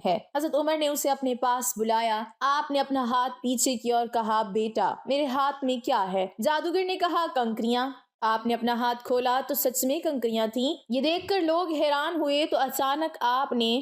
ہے۔ حضرت عمر نے اسے اپنے پاس بلایا۔ آپ نے اپنا ہاتھ پیچھے کیا اور کہا، بیٹا میرے ہاتھ میں کیا ہے؟ جادوگر نے کہا، کنکریاں۔ آپ نے اپنا ہاتھ کھولا تو سچ میں کنکریاں تھیں۔ یہ دیکھ کر لوگ حیران ہوئے تو اچانک آپ نے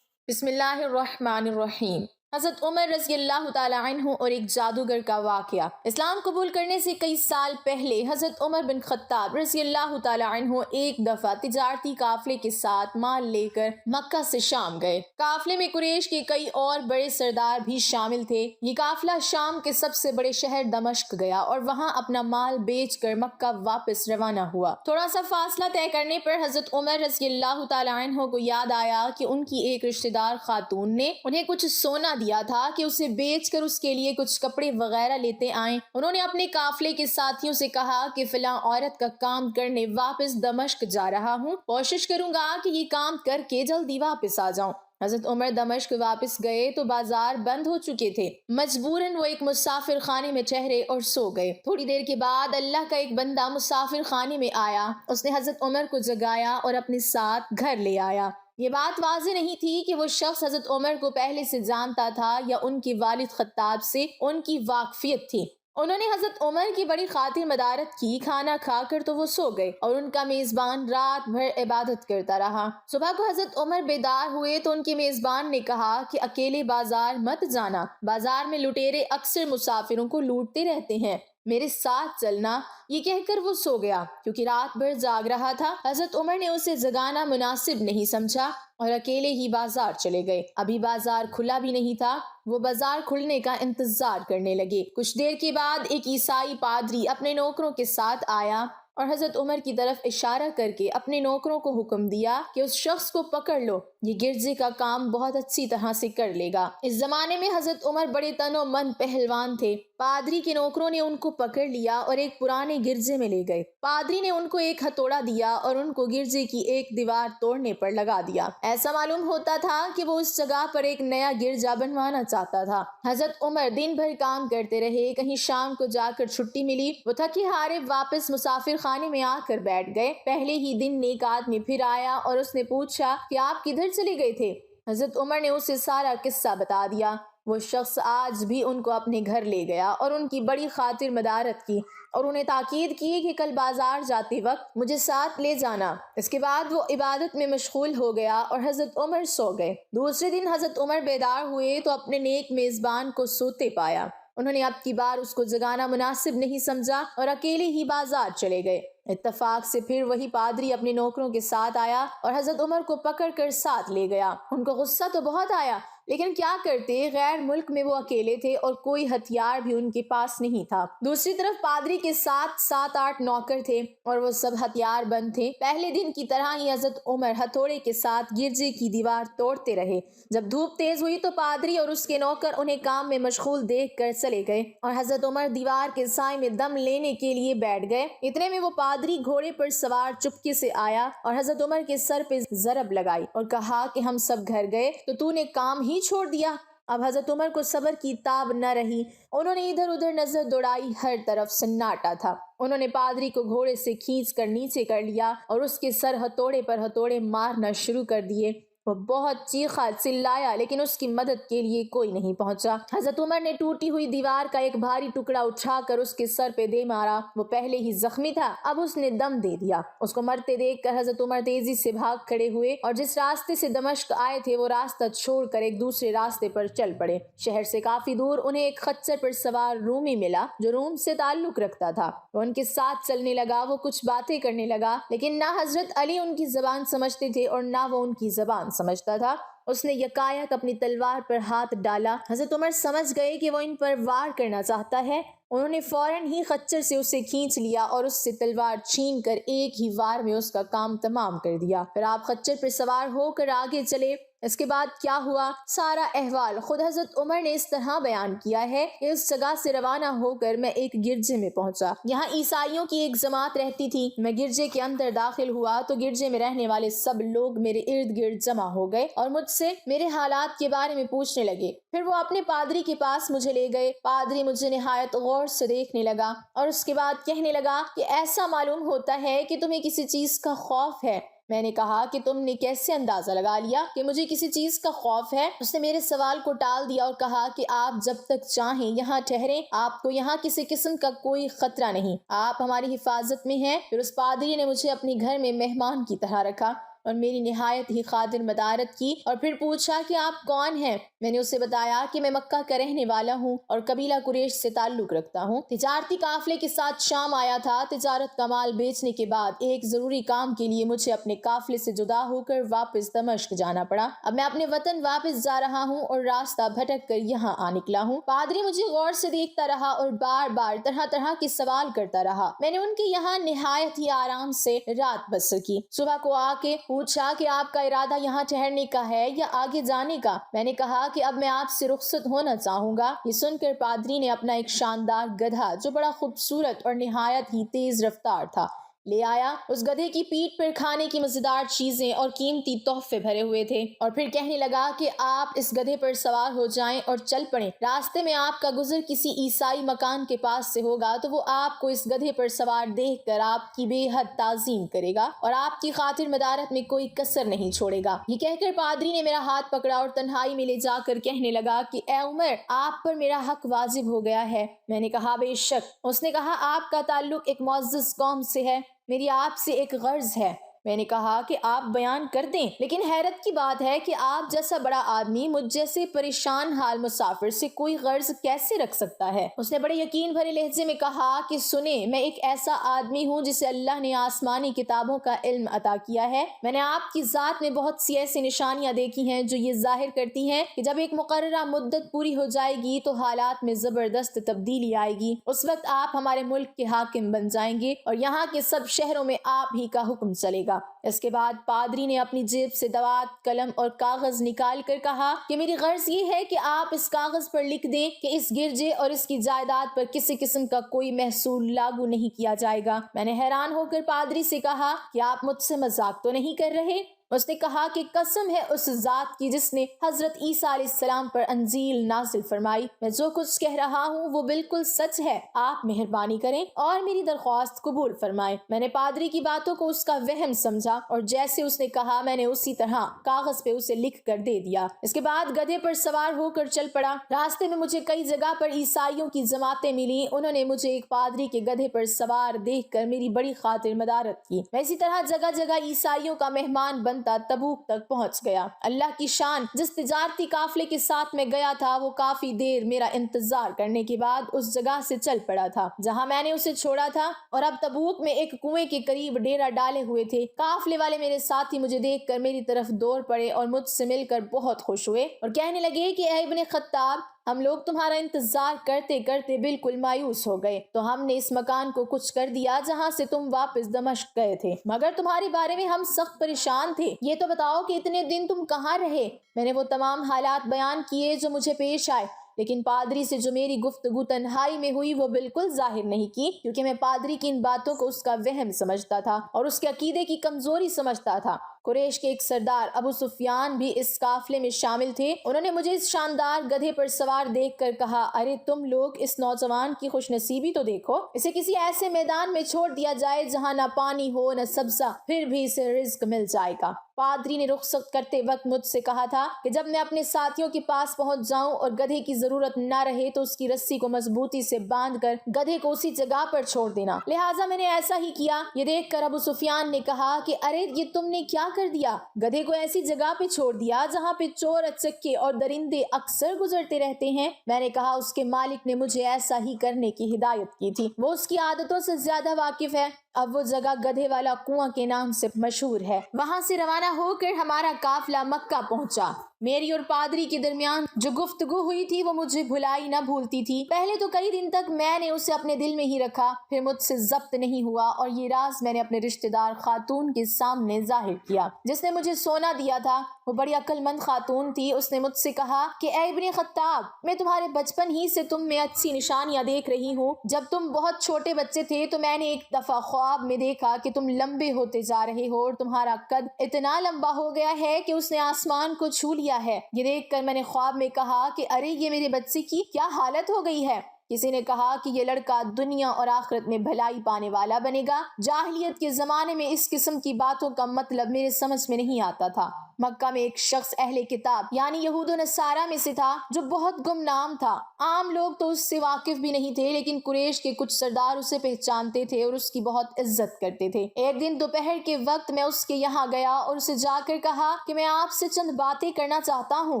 بسم اللہ الرحمن الرحیم۔ حضرت عمر رضی اللہ تعالی عنہ اور ایک جادوگر کا واقعہ۔ اسلام قبول کرنے سے کئی سال پہلے حضرت عمر بن خطاب رضی اللہ تعالی عنہ ایک دفعہ تجارتی قافلے کے ساتھ مال لے کر مکہ سے شام گئے۔ قافلے میں قریش کے کئی اور بڑے سردار بھی شامل تھے۔ یہ قافلہ شام کے سب سے بڑے شہر دمشق گیا اور وہاں اپنا مال بیچ کر مکہ واپس روانہ ہوا۔ تھوڑا سا فاصلہ طے کرنے پر حضرت عمر رضی اللہ تعالی عنہ کو یاد آیا کہ ان کی ایک رشتہ دار خاتون نے انہیں کچھ سونا دیا تھا کہ اسے بیچ کر اس کے لیے کچھ کپڑے وغیرہ لیتے آئیں۔ انہوں نے اپنے قافلے کے ساتھیوں سے کہا کہ فلاں عورت کا کام کرنے واپس دمشق جا رہا ہوں، کوشش کروں گا کہ یہ کام کر کے جلدی واپس آ جاؤں۔ حضرت عمر دمشق واپس گئے تو بازار بند ہو چکے تھے۔ مجبوراً وہ ایک مسافر خانے میں ٹھہرے اور سو گئے۔ تھوڑی دیر کے بعد اللہ کا ایک بندہ مسافر خانے میں آیا۔ اس نے حضرت عمر کو جگایا اور اپنے ساتھ گھر لے آیا۔ یہ بات واضح نہیں تھی کہ وہ شخص حضرت عمر کو پہلے سے جانتا تھا یا ان کے والد خطاب سے ان کی واقفیت تھی۔ انہوں نے حضرت عمر کی بڑی خاطر مدارت کی۔ کھانا کھا کر تو وہ سو گئے اور ان کا میزبان رات بھر عبادت کرتا رہا۔ صبح کو حضرت عمر بیدار ہوئے تو ان کے میزبان نے کہا کہ اکیلے بازار مت جانا، بازار میں لٹیرے اکثر مسافروں کو لوٹتے رہتے ہیں، میرے ساتھ چلنا۔ یہ کہہ کر وہ سو گیا۔ کیونکہ رات بھر جاگ رہا تھا، حضرت عمر نے اسے جگانا مناسب نہیں سمجھا اور اکیلے ہی بازار چلے گئے۔ ابھی بازار کھلا بھی نہیں تھا، وہ بازار کھلنے کا انتظار کرنے لگے۔ کچھ دیر کے بعد ایک عیسائی پادری اپنے نوکروں کے ساتھ آیا اور حضرت عمر کی طرف اشارہ کر کے اپنے نوکروں کو حکم دیا کہ اس شخص کو پکڑ لو، یہ گرجے کا کام بہت اچھی طرح سے کر لے گا۔ اس زمانے میں حضرت عمر بڑے تن و من پہلوان تھے۔ پادری کے نوکروں نے ان کو پکڑ لیا اور ایک پرانے گرجے میں لے گئے۔ پادری نے ان کو ایک ہتھوڑا دیا اور ان کو گرجے کی ایک دیوار توڑنے پر لگا دیا۔ ایسا معلوم ہوتا تھا کہ وہ اس جگہ پر ایک نیا گرجا بنوانا چاہتا تھا۔ حضرت عمر دن بھر کام کرتے رہے۔ کہیں شام کو جا کر چھٹی ملی، وہ تھکے ہارے واپس مسافر خانے میں آ کر بیٹھ گئے۔ پہلے ہی دن ایک آدمی پھر آیا اور اس نے پوچھا کہ آپ کدھر چلے گئے تھے؟ حضرت عمر نے اسے سارا قصہ بتا دیا۔ وہ شخص آج بھی ان کو اپنے گھر لے گیا اور ان کی بڑی خاطر مدارت کی اور انہیں تاکید کی کہ کل بازار جاتے وقت مجھے ساتھ لے جانا۔ اس کے بعد وہ عبادت میں مشغول ہو گیا اور حضرت عمر سو گئے۔ دوسرے دن حضرت عمر بیدار ہوئے تو اپنے نیک میزبان کو سوتے پایا۔ انہوں نے اب کی بار اس کو جگانا مناسب نہیں سمجھا اور اکیلے ہی بازار چلے گئے۔ اتفاق سے پھر وہی پادری اپنے نوکروں کے ساتھ آیا اور حضرت عمر کو پکڑ کر ساتھ لے گیا۔ ان کو غصہ تو بہت آیا، لیکن کیا کرتے، غیر ملک میں وہ اکیلے تھے اور کوئی ہتھیار بھی ان کے پاس نہیں تھا۔ دوسری طرف پادری کے ساتھ 7-8 نوکر تھے اور وہ سب ہتھیار بند تھے۔ پہلے دن کی طرح ہی حضرت عمر ہتھوڑے کے ساتھ گرجے کی دیوار توڑتے رہے۔ جب دھوپ تیز ہوئی تو پادری اور اس کے نوکر انہیں کام میں مشغول دیکھ کر چلے گئے اور حضرت عمر دیوار کے سائے میں دم لینے کے لیے بیٹھ گئے۔ اتنے میں وہ پادری گھوڑے پر سوار چپکے سے آیا اور حضرت عمر کے سر پہ ضرب لگائی اور کہا کہ ہم سب گھر گئے تو نے کام ہی چھوڑ دیا۔ اب حضرت عمر کو صبر کی تاب نہ رہی۔ انہوں نے ادھر ادھر نظر دوڑائی، ہر طرف سناٹا تھا۔ انہوں نے پادری کو گھوڑے سے کھینچ کر نیچے کر لیا اور اس کے سر ہتھوڑے پر ہتھوڑے مارنا شروع کر دیے۔ وہ بہت چیخا چلایا لیکن اس کی مدد کے لیے کوئی نہیں پہنچا۔ حضرت عمر نے ٹوٹی ہوئی دیوار کا ایک بھاری ٹکڑا اٹھا کر اس کے سر پہ دے مارا۔ وہ پہلے ہی زخمی تھا، اب اس نے دم دے دیا۔ اس کو مرتے دیکھ کر حضرت عمر تیزی سے بھاگ کھڑے ہوئے اور جس راستے سے دمشق آئے تھے وہ راستہ چھوڑ کر ایک دوسرے راستے پر چل پڑے۔ شہر سے کافی دور انہیں ایک خچر پر سوار رومی ملا جو روم سے تعلق رکھتا تھا۔ وہ ان کے ساتھ چلنے لگا، وہ کچھ باتیں کرنے لگا، لیکن نہ حضرت علی ان کی زبان سمجھتے تھے اور نہ وہ ان کی زبان سمجھتا تھا۔ اس نے یکایک اپنی تلوار پر ہاتھ ڈالا۔ حضرت عمر سمجھ گئے کہ وہ ان پر وار کرنا چاہتا ہے۔ انہوں نے فوراً ہی خچر سے اسے کھینچ لیا اور اس سے تلوار چھین کر ایک ہی وار میں اس کا کام تمام کر دیا۔ پھر آپ خچر پر سوار ہو کر آگے چلے۔ اس کے بعد کیا ہوا، سارا احوال خود حضرت عمر نے اس طرح بیان کیا ہے کہ اس جگہ سے روانہ ہو کر میں ایک گرجے میں پہنچا۔ یہاں عیسائیوں کی ایک جماعت رہتی تھی۔ میں گرجے کے اندر داخل ہوا تو گرجے میں رہنے والے سب لوگ میرے ارد گرد جمع ہو گئے اور مجھ سے میرے حالات کے بارے میں پوچھنے لگے۔ پھر وہ اپنے پادری کے پاس مجھے لے گئے۔ پادری مجھے نہایت غور سے دیکھنے لگا اور اس کے بعد کہنے لگا کہ ایسا معلوم ہوتا ہے کہ تمہیں کسی چیز کا خوف ہے۔ میں نے کہا کہ تم نے کیسے اندازہ لگا لیا کہ مجھے کسی چیز کا خوف ہے؟ اس نے میرے سوال کو ٹال دیا اور کہا کہ آپ جب تک چاہیں یہاں ٹھہریں، آپ کو یہاں کسی قسم کا کوئی خطرہ نہیں، آپ ہماری حفاظت میں ہیں۔ پھر اس پادری نے مجھے اپنے گھر میں مہمان کی طرح رکھا اور میری نہایت ہی خاطر مدارت کی اور پھر پوچھا کہ آپ کون ہیں؟ میں نے اسے بتایا کہ میں مکہ کا رہنے والا ہوں اور قبیلہ قریش سے تعلق رکھتا ہوں۔ تجارتی قافلے کے ساتھ شام آیا تھا۔ تجارت کا مال بیچنے کے بعد ایک ضروری کام کے لیے مجھے اپنے قافلے سے جدا ہو کر واپس دمشق جانا پڑا۔ اب میں اپنے وطن واپس جا رہا ہوں اور راستہ بھٹک کر یہاں آ نکلا ہوں۔ پادری مجھے غور سے دیکھتا رہا اور بار بار طرح طرح کے سوال کرتا رہا۔ میں نے ان کے یہاں نہایت ہی آرام سے رات بسر کی۔ صبح کو آ کے پوچھا کہ آپ کا ارادہ یہاں ٹھہرنے کا ہے یا آگے جانے کا؟ میں نے کہا کہ اب میں آپ سے رخصت ہونا چاہوں گا۔ یہ سن کر پادری نے اپنا ایک شاندار گدھا جو بڑا خوبصورت اور نہایت ہی تیز رفتار تھا لے آیا۔ اس گدھے کی پیٹھ پر کھانے کی مزیدار چیزیں اور قیمتی تحفے بھرے ہوئے تھے اور پھر کہنے لگا کہ آپ اس گدھے پر سوار ہو جائیں اور چل پڑیں۔ راستے میں آپ کا گزر کسی عیسائی مکان کے پاس سے ہوگا تو وہ آپ کو اس گدھے پر سوار دیکھ کر آپ کی بے حد تعظیم کرے گا اور آپ کی خاطر مدارت میں کوئی کسر نہیں چھوڑے گا۔ یہ کہہ کر پادری نے میرا ہاتھ پکڑا اور تنہائی میں لے جا کر کہنے لگا کہ اے عمر، آپ پر میرا حق واجب ہو گیا ہے۔ میں نے کہا بے شک۔ اس نے کہا آپ کا تعلق ایک معزز قوم سے ہے، میری آپ سے ایک غرض ہے۔ میں نے کہا کہ آپ بیان کر دیں، لیکن حیرت کی بات ہے کہ آپ جیسا بڑا آدمی مجھ جیسے پریشان حال مسافر سے کوئی غرض کیسے رکھ سکتا ہے؟ اس نے بڑے یقین بھرے لہجے میں کہا کہ سنیں، میں ایک ایسا آدمی ہوں جسے اللہ نے آسمانی کتابوں کا علم عطا کیا ہے۔ میں نے آپ کی ذات میں بہت سی ایسی نشانیاں دیکھی ہیں جو یہ ظاہر کرتی ہیں کہ جب ایک مقررہ مدت پوری ہو جائے گی تو حالات میں زبردست تبدیلی آئے گی۔ اس وقت آپ ہمارے ملک کے حاکم بن جائیں گے اور یہاں کے سب شہروں میں آپ ہی کا حکم چلے گا۔ اس کے بعد پادری نے اپنی جیب سے دوات، قلم اور کاغذ نکال کر کہا کہ میری غرض یہ ہے کہ آپ اس کاغذ پر لکھ دیں کہ اس گرجے اور اس کی جائیداد پر کسی قسم کا کوئی محصول لاگو نہیں کیا جائے گا۔ میں نے حیران ہو کر پادری سے کہا کہ آپ مجھ سے مذاق تو نہیں کر رہے؟ اس نے کہا کہ قسم ہے اس ذات کی جس نے حضرت عیسیٰ علیہ السلام پر انجیل نازل فرمائی، میں جو کچھ کہہ رہا ہوں وہ بالکل سچ ہے۔ آپ مہربانی کریں اور میری درخواست قبول فرمائیں۔ میں نے پادری کی باتوں کو اس کا وہم سمجھا اور جیسے اس نے کہا میں نے اسی طرح کاغذ پہ اسے لکھ کر دے دیا۔ اس کے بعد گدھے پر سوار ہو کر چل پڑا۔ راستے میں مجھے کئی جگہ پر عیسائیوں کی جماعتیں ملی، انہوں نے مجھے ایک پادری کے گدھے پر سوار دیکھ کر میری بڑی خاطر مدارت کی۔ میں اسی طرح جگہ جگہ عیسائیوں کا مہمان بن تبوک تک پہنچ گیا۔ اللہ کی شان، جس تجارتی قافلے کے ساتھ میں گیا تھا وہ کافی دیر میرا انتظار کرنے کے بعد اس جگہ سے چل پڑا تھا جہاں میں نے اسے چھوڑا تھا اور اب تبوک میں ایک کنویں کے قریب ڈیرا ڈالے ہوئے تھے۔ قافلے والے میرے ساتھی مجھے دیکھ کر میری طرف دوڑ پڑے اور مجھ سے مل کر بہت خوش ہوئے اور کہنے لگے کہ اے ابن خطاب، ہم لوگ تمہارا انتظار کرتے کرتے بالکل مایوس ہو گئے، تو ہم نے اس مکان کو کچھ کر دیا جہاں سے تم واپس دمشق گئے تھے، مگر تمہارے بارے میں ہم سخت پریشان تھے۔ یہ تو بتاؤ کہ اتنے دن تم کہاں رہے؟ میں نے وہ تمام حالات بیان کیے جو مجھے پیش آئے، لیکن پادری سے جو میری گفتگو تنہائی میں ہوئی وہ بالکل ظاہر نہیں کی، کیونکہ میں پادری کی ان باتوں کو اس کا وہم سمجھتا تھا اور اس کے عقیدے کی کمزوری سمجھتا تھا۔ قریش کے ایک سردار ابو سفیان بھی اس قافلے میں شامل تھے۔ انہوں نے مجھے اس شاندار گدھے پر سوار دیکھ کر کہا، ارے تم لوگ اس نوجوان کی خوش نصیبی تو دیکھو، اسے کسی ایسے میدان میں چھوڑ دیا جائے جہاں نہ پانی ہو نہ سبزہ، پھر بھی اسے رزق مل جائے گا۔ پادری نے رخصت کرتے وقت مجھ سے کہا تھا کہ جب میں اپنے ساتھیوں کے پاس پہنچ جاؤں اور گدھے کی ضرورت نہ رہے تو اس کی رسی کو مضبوطی سے باندھ کر گدھے کو اسی جگہ پر چھوڑ دینا۔ لہٰذا میں نے ایسا ہی کیا۔ یہ دیکھ کر ابو سفیان نے کہا کہ ارے یہ تم نے کیا کر دیا؟ گدھے کو ایسی جگہ پہ چھوڑ دیا جہاں پہ چور، اچکے اور درندے اکثر گزرتے رہتے ہیں۔ میں نے کہا اس کے مالک نے مجھے ایسا ہی کرنے کی ہدایت کی تھی، وہ اس کی عادتوں سے زیادہ واقف ہے۔ اب وہ جگہ گدھے والا کنواں کے نام سے مشہور ہے۔ وہاں سے روانہ ہو کر ہمارا قافلہ مکہ پہنچا۔ میری اور پادری کے درمیان جو گفتگو ہوئی تھی وہ مجھے بھلائی نہ بھولتی تھی۔ پہلے تو کئی دن تک میں نے اسے اپنے دل میں ہی رکھا، پھر مجھ سے ضبط نہیں ہوا اور یہ راز میں نے اپنے رشتہ دار خاتون کے سامنے ظاہر کیا جس نے مجھے سونا دیا تھا۔ وہ بڑی عقل مند خاتون تھی۔ اس نے مجھ سے کہا کہ اے ابن خطاب، میں تمہارے بچپن ہی سے تم میں اچھی نشانیاں دیکھ رہی ہوں۔ جب تم بہت چھوٹے بچے تھے تو میں نے ایک دفعہ خواب میں دیکھا کہ تم لمبے ہوتے جا رہے ہو اور تمہارا قد اتنا لمبا ہو گیا ہے کہ اس نے آسمان کو چھو لیا ہے۔ یہ دیکھ کر میں نے خواب میں کہا کہ ارے یہ میرے بچے کی کیا حالت ہو گئی ہے۔ کسی نے کہا کہ یہ لڑکا دنیا اور آخرت میں بھلائی پانے والا بنے گا۔ جاہلیت کے زمانے میں اس قسم کی باتوں کا مطلب میرے سمجھ میں نہیں آتا تھا۔ مکہ میں ایک شخص اہل کتاب یعنی یہود و نصارہ میں سے تھا جو بہت گمنام تھا۔ عام لوگ تو اس سے واقف بھی نہیں تھے، لیکن قریش کے کچھ سردار اسے پہچانتے تھے اور اس کی بہت عزت کرتے تھے۔ ایک دن دوپہر کے وقت میں اس کے یہاں گیا اور اسے جا کر کہا کہ میں آپ سے چند باتیں کرنا چاہتا ہوں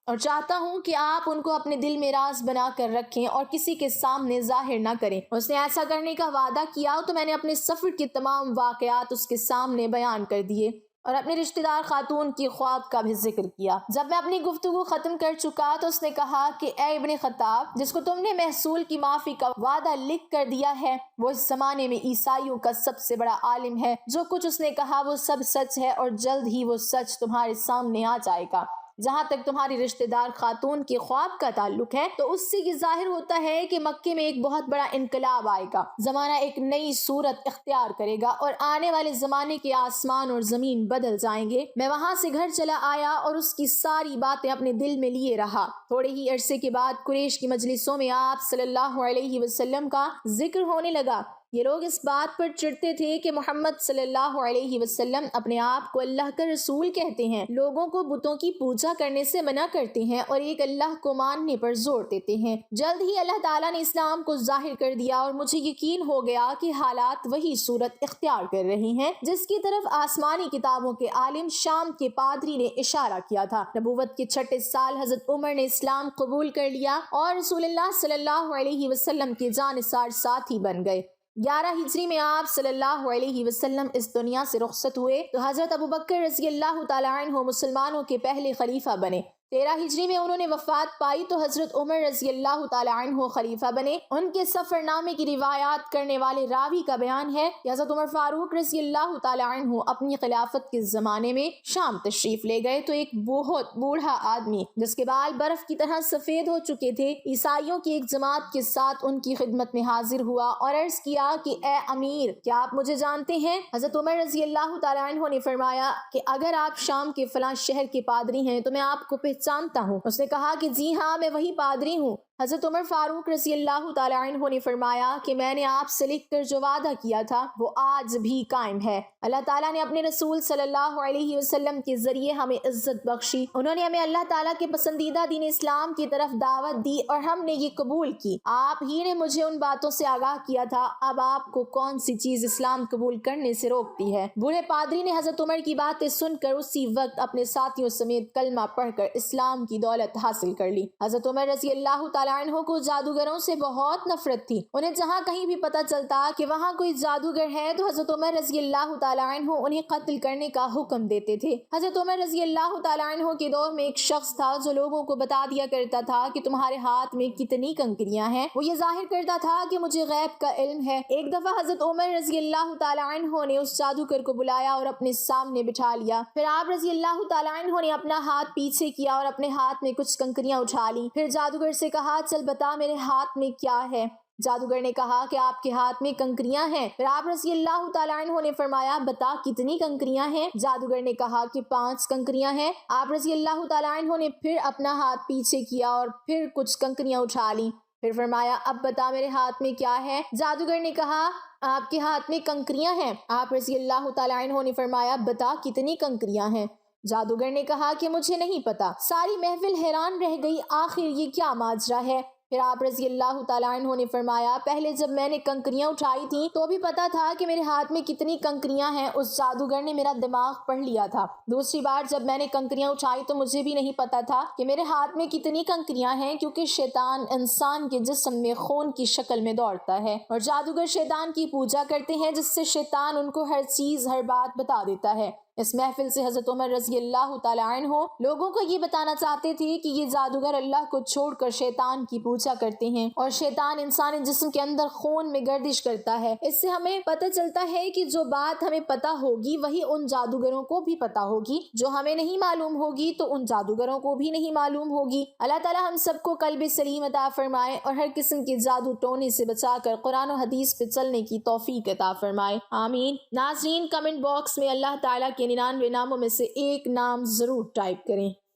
اور چاہتا ہوں کہ آپ ان کو اپنے دل میں راز بنا کر رکھیں اور کسی کے سامنے ظاہر نہ کریں۔ اس نے ایسا کرنے کا وعدہ کیا تو میں نے اپنے سفر کے تمام واقعات اس کے سامنے بیان کر دیے اور اپنے رشتہ دار خاتون کی خواب کا بھی ذکر کیا۔ جب میں اپنی گفتگو ختم کر چکا تو اس نے کہا کہ اے ابن خطاب، جس کو تم نے محصول کی معافی کا وعدہ لکھ کر دیا ہے وہ اس زمانے میں عیسائیوں کا سب سے بڑا عالم ہے۔ جو کچھ اس نے کہا وہ سب سچ ہے اور جلد ہی وہ سچ تمہارے سامنے آ جائے گا۔ جہاں تک تمہاری رشتہ دار خاتون کے خواب کا تعلق ہے تو اس سے یہ ظاہر ہوتا ہے کہ مکے میں ایک بہت بڑا انقلاب آئے گا، زمانہ ایک نئی صورت اختیار کرے گا اور آنے والے زمانے کے آسمان اور زمین بدل جائیں گے۔ میں وہاں سے گھر چلا آیا اور اس کی ساری باتیں اپنے دل میں لیے رہا۔ تھوڑے ہی عرصے کے بعد قریش کی مجلسوں میں آپ صلی اللہ علیہ وسلم کا ذکر ہونے لگا۔ یہ لوگ اس بات پر چڑھتے تھے کہ محمد صلی اللہ علیہ وسلم اپنے آپ کو اللہ کا رسول کہتے ہیں، لوگوں کو بتوں کی پوجا کرنے سے منع کرتے ہیں اور ایک اللہ کو ماننے پر زور دیتے ہیں۔ جلد ہی اللہ تعالیٰ نے اسلام کو ظاہر کر دیا اور مجھے یقین ہو گیا کہ حالات وہی صورت اختیار کر رہی ہیں جس کی طرف آسمانی کتابوں کے عالم شام کے پادری نے اشارہ کیا تھا۔ نبوت کے 6 سال حضرت عمر نے اسلام قبول کر لیا اور رسول اللہ صلی اللہ علیہ وسلم کے جانثار ساتھی بن گئے۔ 11 ہجری میں آپ صلی اللہ علیہ وسلم اس دنیا سے رخصت ہوئے تو حضرت ابوبکر رضی اللہ تعالیٰ عنہ مسلمانوں کے پہلے خلیفہ بنے۔ 13 ہجری میں انہوں نے وفات پائی تو حضرت عمر رضی اللہ تعالیٰ عنہ خلیفہ بنے۔ ان کے سفر نامے کی روایات کرنے والے راوی کا بیان ہے کہ حضرت عمر فاروق رضی اللہ تعالیٰ عنہ اپنی خلافت کے زمانے میں شام تشریف لے گئے تو ایک بہت بوڑھا آدمی جس کے بال برف کی طرح سفید ہو چکے تھے عیسائیوں کی ایک جماعت کے ساتھ ان کی خدمت میں حاضر ہوا اور عرض کیا کہ اے امیر، کیا آپ مجھے جانتے ہیں؟ حضرت عمر رضی اللہ تعالیٰ عنہ نے فرمایا کہ اگر آپ شام کے فلاں شہر کے پادری ہیں تو میں آپ کو جانتا ہوں۔ اس نے کہا کہ جی ہاں، میں وہی پادری ہوں۔ حضرت عمر فاروق رضی اللہ تعالیٰ عنہ نے فرمایا کہ میں نے آپ سے لکھ کر جو وعدہ کیا تھا وہ آج بھی قائم ہے۔ اللہ تعالیٰ نے اپنے رسول صلی اللہ علیہ وسلم کے ذریعے ہمیں عزت بخشی، انہوں نے ہمیں اللہ تعالیٰ کے پسندیدہ دین اسلام کی طرف دعوت دی اور ہم نے یہ قبول کی۔ آپ ہی نے مجھے ان باتوں سے آگاہ کیا تھا، اب آپ کو کون سی چیز اسلام قبول کرنے سے روکتی ہے؟ بوڑھے پادری نے حضرت عمر کی باتیں سن کر اسی وقت اپنے ساتھیوں سمیت کلمہ پڑھ کر اسلام کی دولت حاصل کر لی۔ حضرت عمر رضی اللہ تعالیٰ عنہ کو جادوگروں سے بہت نفرت تھی۔ انہیں جہاں کہیں بھی پتہ چلتا کہ وہاں کوئی جادوگر ہے تو حضرت عمر رضی اللہ تعالیٰ عنہ انہیں قتل کرنے کا حکم دیتے تھے۔ حضرت عمر رضی اللہ تعالیٰ عنہ کے دور میں ایک شخص تھا جو لوگوں کو بتا دیا کرتا تھا کہ تمہارے ہاتھ میں کتنی کنکریاں ہیں، وہ یہ ظاہر کرتا تھا کہ مجھے غیب کا علم ہے۔ ایک دفعہ حضرت عمر رضی اللہ تعالیٰ عنہ نے اس جادوگر کو بلایا اور اپنے سامنے بٹھا لیا۔ پھر آپ رضی اللہ تعالیٰ عنہ نے اپنا ہاتھ پیچھے کیا اور اپنے ہاتھ میں کچھ کنکریاں اٹھا لی۔ پھر جادوگر سے کہا چل بتا میرے ہاتھ میں کیا ہے؟ جادوگر نے کہا کہ آپ کے ہاتھ میں کنکریاں ہیں۔ پھر آپ رضی اللہ تعالیٰ عنہ نے فرمایا بتا کتنی کنکریاں ہیں؟ جادوگر نے کہا کہ 5 کنکریاں ہیں۔ آپ رضی اللہ تعالیٰ عنہ نے پھر اپنا ہاتھ پیچھے کیا اور پھر کچھ کنکریاں اٹھا لی۔ پھر فرمایا اب بتا میرے ہاتھ میں کیا ہے؟ جادوگر نے کہا آپ کے ہاتھ میں کنکریاں ہیں۔ آپ رضی اللہ تعالیٰ عنہ نے فرمایا بتا کتنی کنکریاں ہیں؟ جادوگر نے کہا کہ مجھے نہیں پتا۔ ساری محفل حیران رہ گئی، آخر یہ کیا ماجرا ہے؟ پھر آپ رضی اللہ تعالیٰ عنہ نے فرمایا پہلے جب میں نے کنکریاں اٹھائی تھیں تو بھی پتا تھا کہ میرے ہاتھ میں کتنی کنکریاں ہیں، اس جادوگر نے میرا دماغ پڑھ لیا تھا۔ دوسری بار جب میں نے کنکریاں اٹھائی تو مجھے بھی نہیں پتا تھا کہ میرے ہاتھ میں کتنی کنکریاں ہیں، کیونکہ شیطان انسان کے جسم میں خون کی شکل میں دوڑتا ہے اور جادوگر شیطان کی پوجا کرتے ہیں جس سے شیطان ان کو ہر چیز ہر بات بتا دیتا ہے۔ اس محفل سے حضرت عمر رضی اللہ تعالیٰ عنہ لوگوں کو یہ بتانا چاہتے تھے کہ یہ جادوگر اللہ کو چھوڑ کر شیطان کی پوجا کرتے ہیں اور شیطان انسانی جسم کے اندر خون میں گردش کرتا ہے۔ اس سے ہمیں پتہ چلتا ہے کہ جو بات ہمیں پتہ ہوگی وہی ان جادوگروں کو بھی پتہ ہوگی، جو ہمیں نہیں معلوم ہوگی تو ان جادوگروں کو بھی نہیں معلوم ہوگی۔ اللہ تعالیٰ ہم سب کو قلب سلیم عطا فرمائے اور ہر قسم کے جادو ٹونے سے بچا کر قرآن و حدیث پہ چلنے کی توفیق عطا فرمائے، آمین۔ ناظرین، کمنٹ باکس میں اللہ تعالیٰ کے 99 ناموں میں سے ایک نام ضرور ٹائپ کریں۔